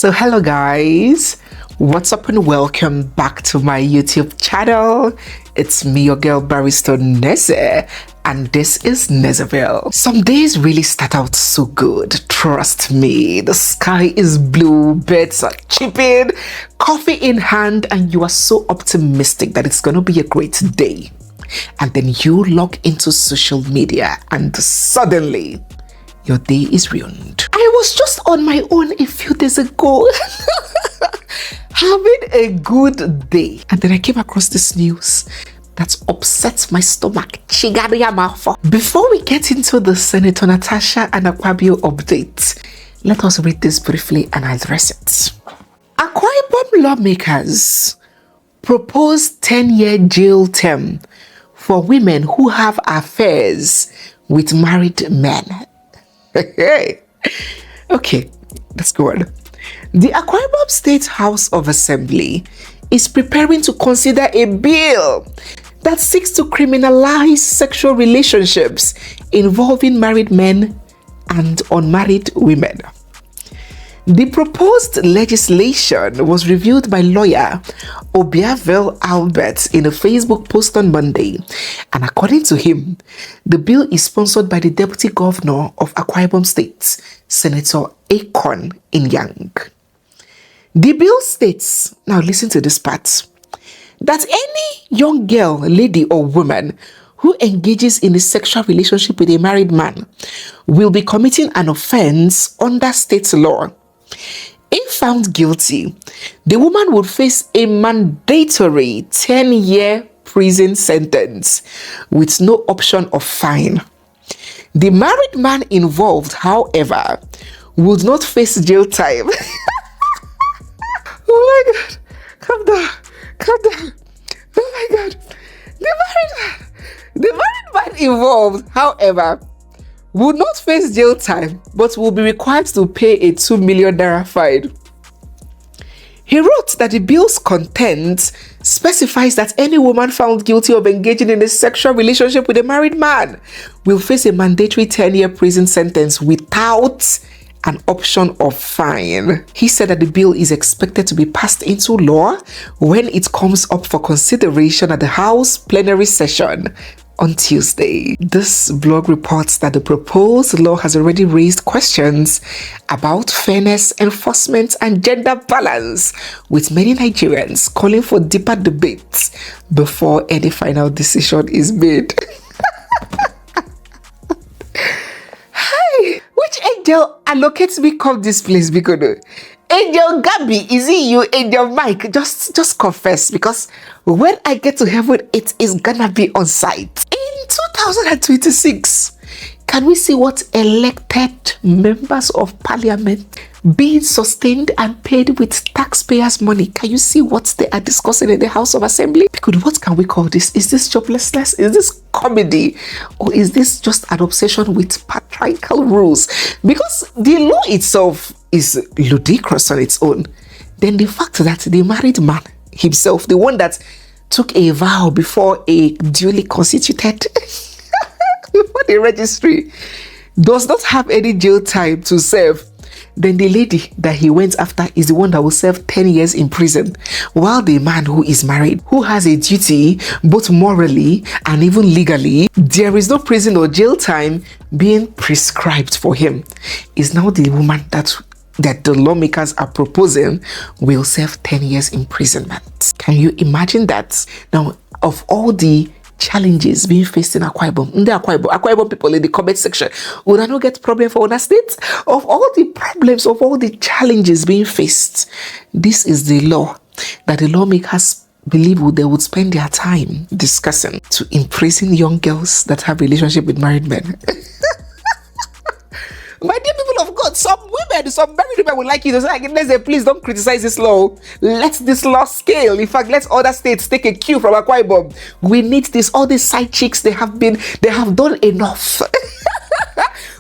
So hello guys, what's up and welcome back to my YouTube channel. It's me, your girl Barrister Neze, and this is Nezeville. Some days really start out so good, trust me. The sky is blue, birds are chirping, coffee in hand, and you are so optimistic that it's gonna be a great day. And then you log into social media and suddenly your day is ruined. I was just on my own a few days ago having a good day, and then I came across this news that upsets my stomach. Before we get into the Senator Natasha and Akpabio update, let us read this briefly and address it. Akwa Ibom lawmakers propose 10-year jail term for women who have affairs with married men. Okay, let's go on. The Akwa Ibom State House of Assembly is preparing to consider a bill that seeks to criminalize sexual relationships involving married men and unmarried women. The proposed legislation was reviewed by lawyer Obiaville Albert in a Facebook post on Monday, and according to him, the bill is sponsored by the Deputy Governor of Akwa Ibom State, Senator Akon Inyang. The bill states, now listen to this part, that any young girl, lady or woman who engages in a sexual relationship with a married man will be committing an offense under state law. If found guilty, the woman would face a mandatory 10-year prison sentence with no option of fine. The married man involved, however, would not face jail time. Oh my God, calm down. Oh my God, the married man involved, however, would not face jail time, but will be required to pay a 2 million naira fine. He wrote that the bill's content specifies that any woman found guilty of engaging in a sexual relationship with a married man will face a mandatory 10-year prison sentence without an option of fine. He said that the bill is expected to be passed into law when it comes up for consideration at the House plenary session on Tuesday. This blog reports that the proposed law has already raised questions about fairness, enforcement, and gender balance, with many Nigerians calling for deeper debates before any final decision is made. Hi, which angel allocates me come this place, because Angel Gabby, is it you? Angel Mike, just confess, because when I get to heaven, it is gonna be on site. In 2026, can we see what elected members of parliament being sustained and paid with taxpayers' money? Can you see what they are discussing in the House of Assembly? Because what can we call this? Is this joblessness? Is this comedy? Or is this just an obsession with patriarchal rules? Because the law itself is ludicrous on its own. Then the fact that the married man himself, the one that took a vow before a duly constituted before the registry, does not have any jail time to serve, then the lady that he went after is the one that will serve 10 years in prison, while the man who is married, who has a duty both morally and even legally, there is no prison or jail time being prescribed for him, is now the woman that the lawmakers are proposing will serve 10 years imprisonment. Can you imagine that? Now, of all the challenges being faced in Akwa Ibom, Akwa Ibom people in the comment section, would I not get problem for other states? Of all the problems, of all the challenges being faced, this is the law that the lawmakers believe they would spend their time discussing to imprison young girls that have relationship with married men. My dear people of God, some married women would like you to say, let's say, please don't criticize this law. Let this law scale. In fact, let other states take a cue from Akwa Ibom. We need this. All these side chicks, they have done enough.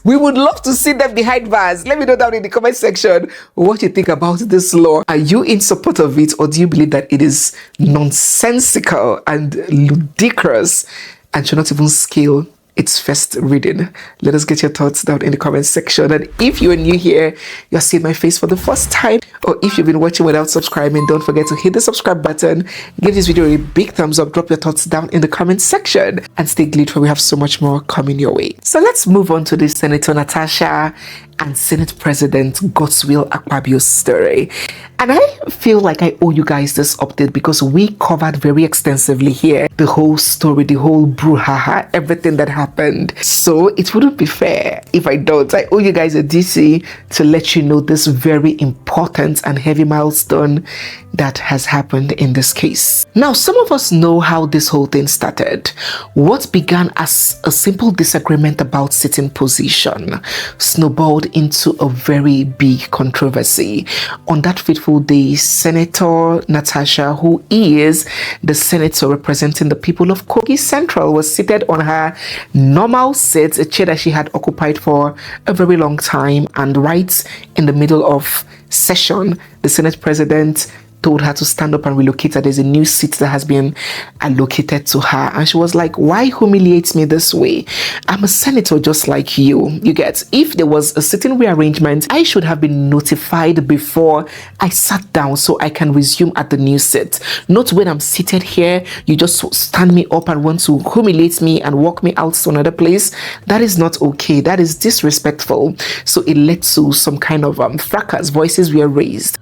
We would love to see them behind bars. Let me know down in the comment section what you think about this law. Are you in support of it, or do you believe that it is nonsensical and ludicrous and should not even scale its first reading? Let us get your thoughts down in the comment section. And if you are new here, you're seeing my face for the first time, Or if you've been watching without subscribing, don't forget to hit the subscribe button, give this video a big thumbs up, drop your thoughts down in the comment section, and stay glued for we have so much more coming your way. So let's move on to the Senator Natasha and Senate President Godswill Akpabio's story. And I feel like I owe you guys this update because we covered very extensively here the whole story, the whole brouhaha, everything that happened. So it wouldn't be fair if I don't. I owe you guys a DC to let you know this very important and heavy milestone that has happened in this case. Now, some of us know how this whole thing started. What began as a simple disagreement about sitting position snowballed into a very big controversy. On that fateful day, Senator Natasha, who is the senator representing the people of Kogi Central, was seated on her normal seat, a chair that she had occupied for a very long time, and right in the middle of session, the Senate President told her to stand up and relocate her. There's a new seat that has been allocated to her, and she was like, why humiliate me this way? I'm a senator just like you. You get, if there was a sitting rearrangement, I should have been notified before I sat down so I can resume at the new seat. Not when I'm seated here, you just stand me up and want to humiliate me and walk me out to another place. That is not okay. That is disrespectful. So it led to some kind of fracas. Voices were raised.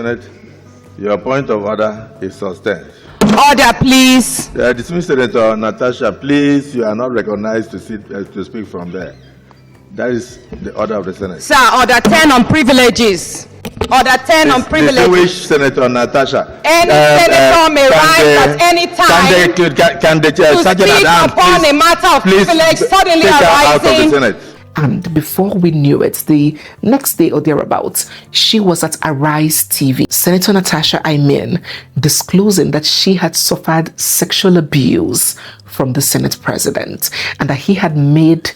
Your point of order is sustained. Order, please. Dismissed Senator Natasha, please, you are not recognized to speak from there. That is the order of the Senate. Sir, order 10 on privileges. Order 10 on privileges. Distinguished Senator Natasha. Any senator may rise at any time can the to speak upon a matter of privilege suddenly out of the arising. Senate. And before we knew it, the next day or thereabouts, she was at Arise TV. Senator Natasha, disclosing that she had suffered sexual abuse from the Senate President and that he had made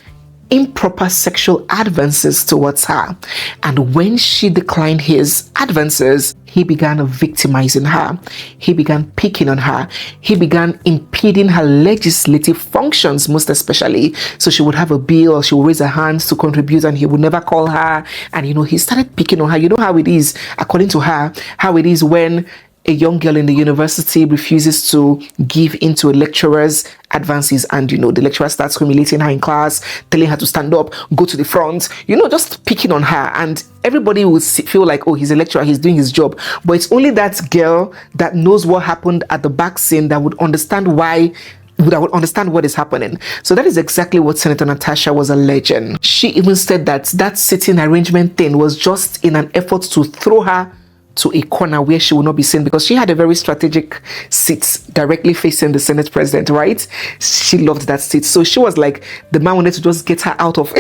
improper sexual advances towards her. And when she declined his advances, he began victimizing her. He began picking on her. He began impeding her legislative functions, most especially. So she would have a bill or she would raise her hands to contribute and he would never call her. And, he started picking on her. You know how it is, according to her, how it is when a young girl in the university refuses to give into a lecturer's advances and, the lecturer starts humiliating her in class, telling her to stand up, go to the front, just picking on her. And everybody will feel like, oh, he's a lecturer, he's doing his job. But it's only that girl that knows what happened at the back scene that would understand why I would understand what is happening. So that is exactly what Senator Natasha was alleging. She even said that sitting arrangement thing was just in an effort to throw her to a corner where she will not be seen, because she had a very strategic seat directly facing the Senate President, right? She loved that seat. So she was like, the man wanted to just get her out of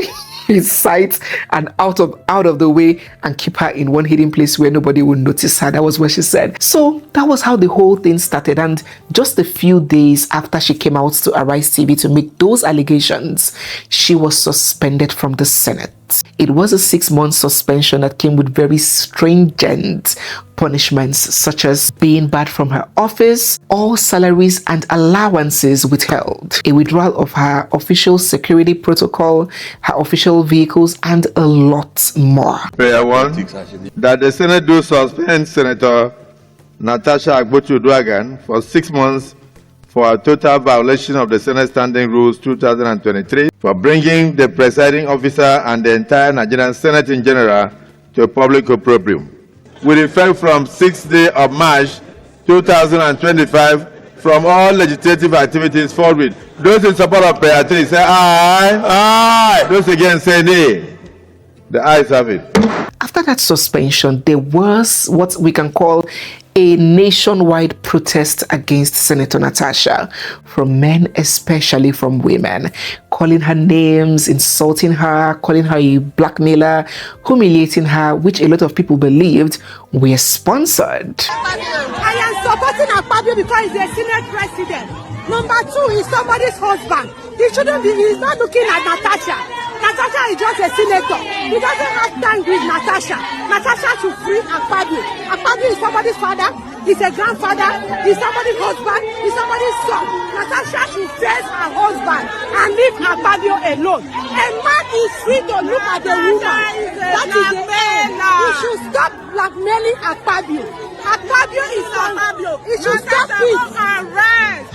his sight and out of the way and keep her in one hidden place where nobody would notice her. That was what she said. So that was how the whole thing started. And just a few days after she came out to Arise TV to make those allegations, she was suspended from the Senate. It was a 6-month suspension that came with very stringent punishments, such as being barred from her office, all salaries and allowances withheld, a withdrawal of her official security protocol, her official vehicles, and a lot more. Prayer 1, that the Senate do suspend Senator Natasha Akpabio for 6 months for a total violation of the Senate Standing Rules 2023 for bringing the presiding officer and the entire Nigerian Senate in general to a public opprobrium, with effect from 6th day of March 2025 from all legislative activities forward. Those in support of prayer 3 say aye. Aye. Those against say nay. The ayes have it. After that suspension, there was what we can call a nationwide protest against Senator Natasha, from men, especially from women, calling her names, insulting her, calling her a blackmailer, humiliating her, which a lot of people believed were sponsored. I am supporting Akpabio because he's a Senate President. Number 2, he's somebody's husband. He shouldn't be, he's not looking at Natasha. Natasha is just a senator. He doesn't have time with Natasha. Natasha should free Akpabio. Akpabio is somebody's father. He's a grandfather. He's somebody's husband. He's somebody's son. Natasha should face her husband and leave Akpabio alone. A man is free to look at a woman. That is the end. He should stop blackmailing Akpabio. Akpabio is Akpabio. He should stop it.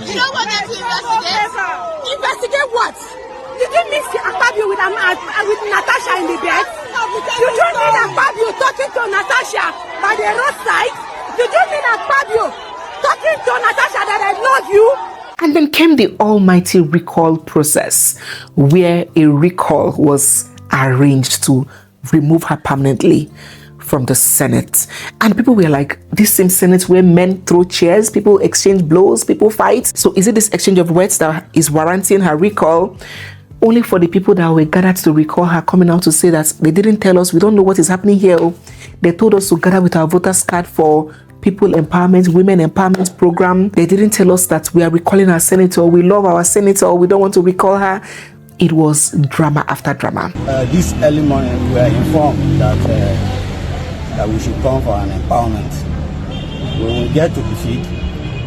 You know what they investigate? Investigate what? Did you mix Akpabio with Natasha in the bed? You don't need Akpabio talking to Natasha by the roadside. You don't need Akpabio talking to Natasha that I love you. And then came the almighty recall process, where a recall was arranged to remove her permanently from the Senate. And people were like, this same Senate where men throw chairs, people exchange blows, people fight. So is it this exchange of words that is warranting her recall? Only for the people that were gathered to recall her coming out to say that they didn't tell us, we don't know what is happening here. They told us to gather with our voters card for people empowerment, women empowerment program. They didn't tell us that we are recalling our senator, we love our senator, we don't want to recall her. It was drama after drama. This early morning we were informed that that we should come for an empowerment. When we get to the field,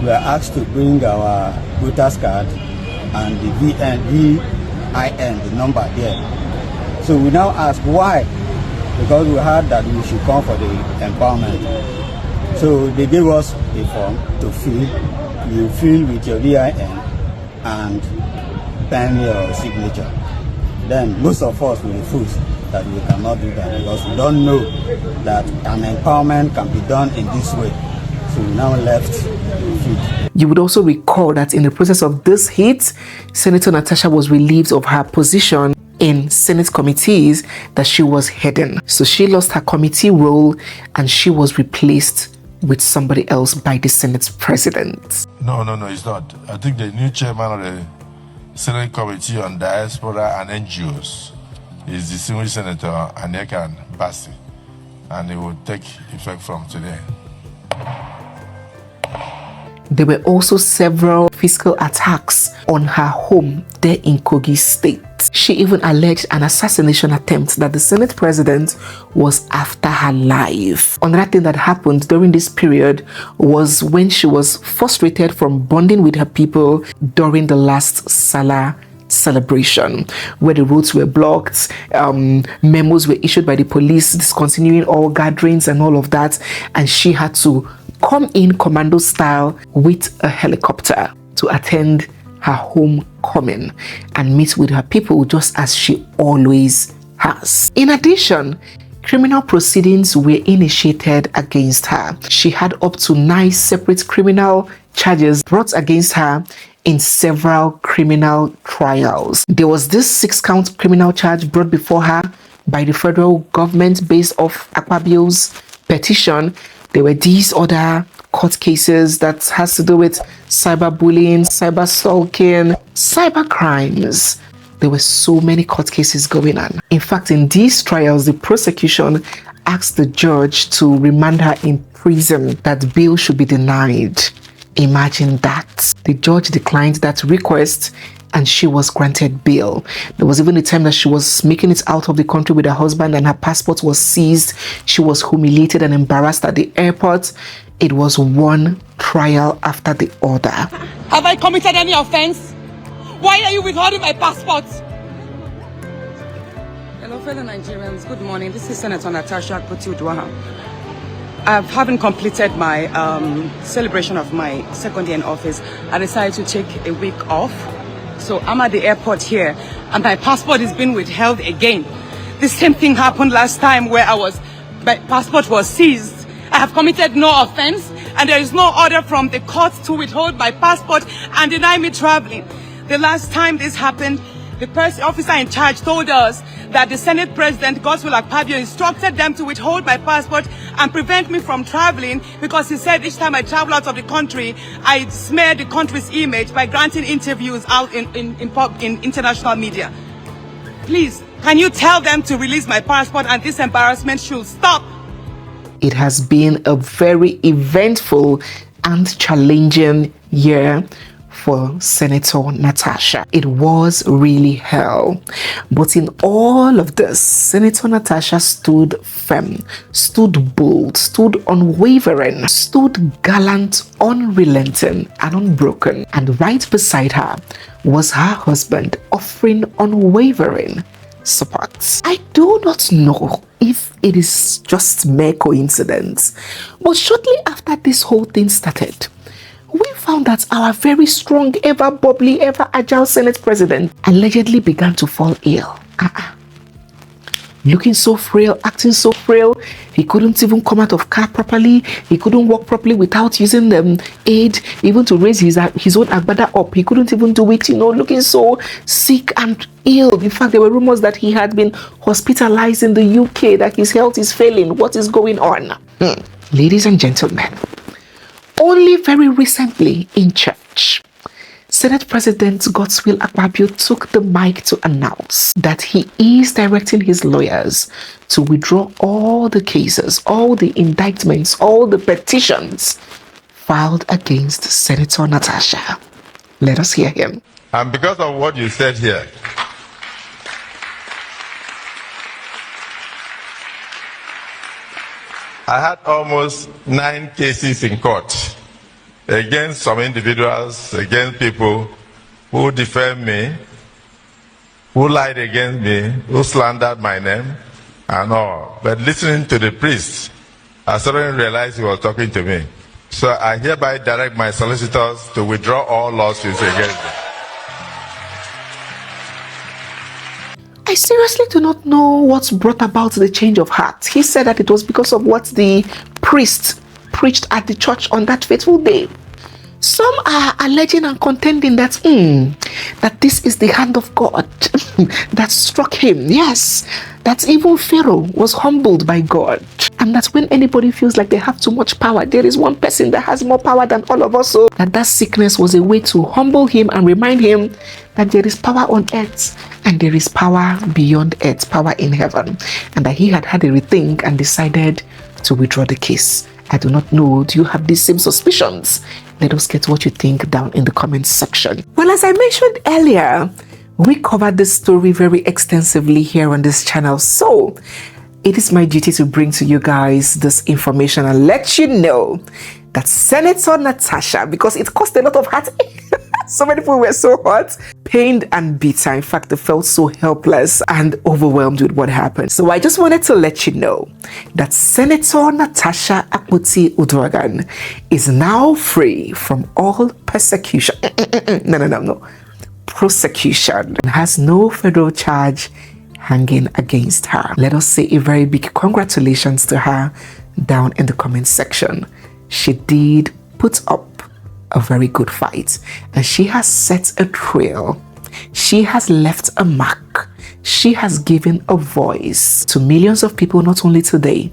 we are asked to bring our voters card and the VIN, the number there. So we now ask why, because we heard that we should come for the empowerment. So they gave us a form to fill. You fill with your VIN and pen your signature. Then most of us will refuse that we cannot do that because we don't know that an empowerment can be done in this way. So we now left the field. You would also recall that in the process of this hit, Senator Natasha was relieved of her position in Senate committees that she was heading. So she lost her committee role and she was replaced with somebody else by the Senate president. No, it's not. I think the new chairman of the Senate Committee on Diaspora and NGOs is distinguished Senator Anekan Bassi, and it will take effect from today. There were also several physical attacks on her home there in Kogi State. She even alleged an assassination attempt that the Senate president was after her life. Another thing that happened during this period was when she was frustrated from bonding with her people during the last Salah celebration, where the roads were blocked, memos were issued by the police discontinuing all gatherings and all of that, and she had to come in commando style with a helicopter to attend her homecoming and meet with her people just as she always has. In addition, criminal proceedings were initiated against her. She had up to 9 separate criminal charges brought against her in several criminal trials. There was this 6-count criminal charge brought before her by the federal government based off Akpabio's petition. There were these other court cases that has to do with cyberbullying, cyber stalking, cyber crimes. There were so many court cases going on. In fact, in these trials, the prosecution asked the judge to remand her in prison, that bail should be denied. Imagine that. The judge declined that request and she was granted bail. There was even a time that she was making it out of the country with her husband and her passport was seized. She was humiliated and embarrassed at the airport. It was one trial after the other. Have I committed any offense? Why are you withholding my passport? Hello, fellow Nigerians. Good morning. This is Senator Natasha A Mysterious. Having completed my celebration of my second year in office, I decided to take a week off. So I'm at the airport here and my passport is being withheld again. The same thing happened last time where my passport was seized. I have committed no offense and there is no order from the court to withhold my passport and deny me traveling. The last time this happened, the officer in charge told us that the Senate President, Godswill Akpabio, instructed them to withhold my passport and prevent me from traveling because he said each time I travel out of the country, I smear the country's image by granting interviews out in international media. Please, can you tell them to release my passport and this embarrassment should stop? It has been a very eventful and challenging year for Senator Natasha. It was really hell. But in all of this, Senator Natasha stood firm, stood bold, stood unwavering, stood gallant, unrelenting, and unbroken. And right beside her was her husband, offering unwavering support. I do not know if it is just mere coincidence, but shortly after this whole thing started, we found that our very strong, ever bubbly, ever agile Senate president allegedly began to fall ill. Looking so frail, acting so frail, he couldn't even come out of car properly, he couldn't walk properly without using aid, even to raise his own agbada up. He couldn't even do it, looking so sick and ill. In fact, there were rumors that he had been hospitalized in the UK, that his health is failing. What is going on? Ladies and gentlemen, only very recently in church, Senate President Godswill Akpabio took the mic to announce that he is directing his lawyers to withdraw all the cases, all the indictments, all the petitions filed against Senator Natasha. Let us hear him. And because of what you said here, I had almost 9 cases in court against some individuals, against people who defamed me, who lied against me, who slandered my name, and all. But listening to the priest, I suddenly realized he was talking to me. So I hereby direct my solicitors to withdraw all lawsuits against them. I seriously do not know what brought about the change of heart. He said that it was because of what the priest preached at the church on that fateful day. Some are alleging and contending that that this is the hand of God that struck him. Yes, that even Pharaoh was humbled by God, and that when anybody feels like they have too much power, there is one person that has more power than all of us. So that sickness was a way to humble him and remind him that there is power on earth and there is power beyond earth, power in heaven, and that he had a rethink and decided to withdraw the case. I do not know. Do you have these same suspicions? Let us get what you think down in the comments section. Well, as I mentioned earlier, we covered this story very extensively here on this channel. So it is my duty to bring to you guys this information and let you know that Senator Natasha, because it cost a lot of heart, so many people were so hurt, pained and bitter. In fact, they felt so helpless and overwhelmed with what happened. So I just wanted to let you know that Senator Natasha Akpoti Uduaghan is now free from all persecution. No. Prosecution, and has no federal charge hanging against her. Let us say a very big congratulations to her down in the comment section. She did put up a very good fight, and she has set a trail. She has left a mark. She has given a voice to millions of people, not only today,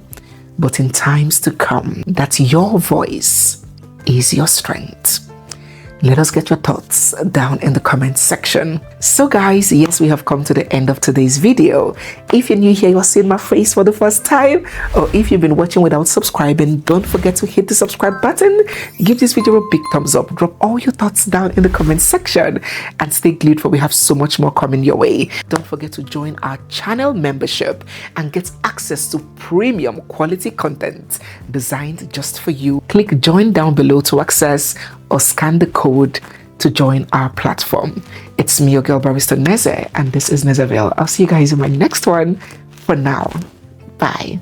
but in times to come. That your voice is your strength. Let us get your thoughts down in the comment section. So guys, yes, we have come to the end of today's video. If you're new here, you're seeing my face for the first time, or if you've been watching without subscribing, don't forget to hit the subscribe button. Give this video a big thumbs up. Drop all your thoughts down in the comment section and stay glued, for we have so much more coming your way. Don't forget to join our channel membership and get access to premium quality content designed just for you. Click join down below to access or scan the code to join our platform. It's me, your girl Barrister Neze, and this is Nezeville. I'll see you guys in my next one. For now, bye.